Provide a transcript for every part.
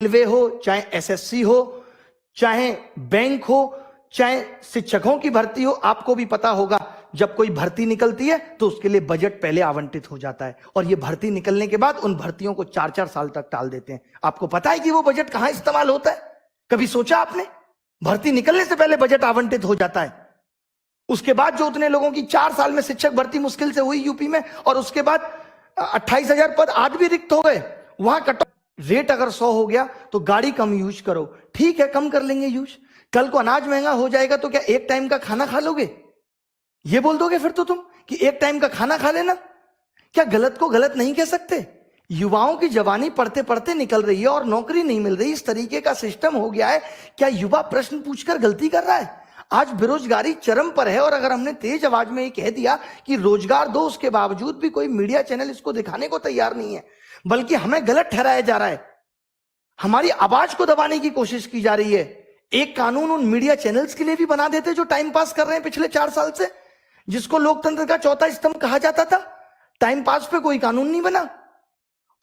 Railway हो, चाहे SSC हो, चाहे बैंक हो, चाहे शिक्षकों की भर्ती हो, आपको भी पता होगा जब कोई भर्ती निकलती है तो उसके लिए बजट पहले आवंटित हो जाता है और ये भर्ती निकलने के बाद उन भर्तियों को 4-4 साल तक टाल देते हैं। आपको पता है कि वो बजट कहां इस्तेमाल होता है? कभी सोचा आपने? भर्ती निकलने से पहले बजट आवंटित हो जाता है। उसके बाद जो उतने लोगों की 4 साल में शिक्षक भर्ती मुश्किल से हुई यूपी में, और उसके बाद 28,000 पद आज भी रिक्त हो गए। वहां कट रेट अगर 100 हो गया तो गाड़ी कम यूज करो, ठीक है, कम कर लेंगे यूज। कल को अनाज महंगा हो जाएगा तो क्या एक टाइम का खाना खा लोगे? ये बोल दोगे फिर तो तुम कि एक टाइम का खाना खा लेना? क्या गलत को गलत नहीं कह सकते? युवाओं की जवानी पढ़ते पढ़ते निकल रही है और नौकरी नहीं मिल रही, इस तरीके का सिस्टम हो गया है। क्या युवा प्रश्न पूछकर गलती कर रहा है? आज बेरोजगारी चरम पर है और अगर हमने तेज आवाज में ये कह दिया कि रोजगार दो, उसके बावजूद भी कोई मीडिया चैनल इसको दिखाने को तैयार नहीं है, बल्कि हमें गलत ठहराया जा रहा है, हमारी आवाज को दबाने की कोशिश की जा रही है। एक कानून उन मीडिया चैनल्स के लिए भी बना देते जो टाइम पास कर रहे हैं पिछले 4 साल से, जिसको लोकतंत्र का चौथा स्तंभ कहा जाता था। टाइम पास पे कोई कानून नहीं बना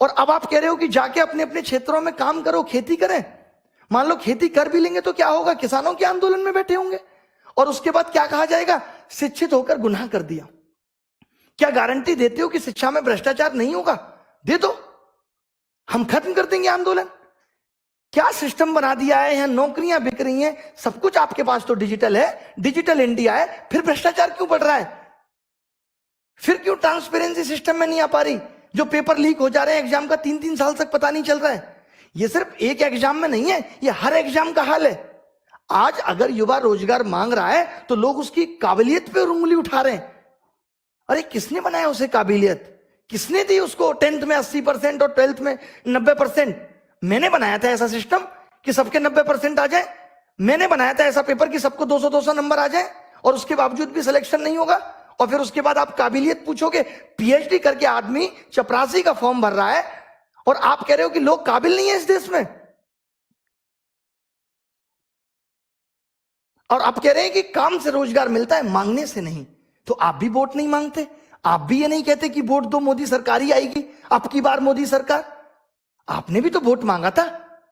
और अब आप कह रहे हो कि जाके अपने अपने क्षेत्रों में काम करो, खेती करें। मान लो खेती कर भी लेंगे तो क्या होगा? किसानों के आंदोलन में बैठे होंगे और उसके बाद क्या कहा जाएगा? शिक्षित होकर गुनाह कर दिया। क्या गारंटी देते हो कि शिक्षा में भ्रष्टाचार नहीं होगा? दे दो, हम खत्म कर देंगे आंदोलन। क्या सिस्टम बना दिया है? यहां नौकरियां बिक रही हैं, सब कुछ आपके पास तो डिजिटल है, डिजिटल इंडिया है, फिर भ्रष्टाचार क्यों बढ़ रहा है? फिर क्यों ट्रांसपेरेंसी सिस्टम में नहीं आ पा रही? जो पेपर लीक हो जा रहे हैं एग्जाम का, 3-3 साल तक पता नहीं चल रहा है। ये सिर्फ एक एग्जाम में नहीं है, ये हर एग्जाम का हाल है। आज अगर युवा रोजगार मांग रहा है तो लोग उसकी काबिलियत पे उंगली उठा रहे हैं। अरे किसने बनाया उसे काबिलियत? किसने दी उसको 10th में 80% और 12th में 90%? मैंने बनाया था ऐसा सिस्टम कि सबके 90% आ जाए। मैंने बनाया था ऐसा पेपर कि सबको 200-200 नंबर आ जाए और उसके बावजूद भी सिलेक्शन नहीं होगा। और फिर उसके बाद आप काबिलियत पूछोगे? पीएचडी करके आदमी चपरासी का फॉर्म भर रहा है और आप कह रहे हो कि लोग काबिल नहीं है इस देश में। और आप कह रहे हैं कि काम से रोजगार मिलता है, मांगने से नहीं। तो आप भी वोट नहीं मांगते, आप भी ये नहीं कहते कि वोट दो मोदी सरकार ही आएगी, अब की बार मोदी सरकार। आपने भी तो वोट मांगा था।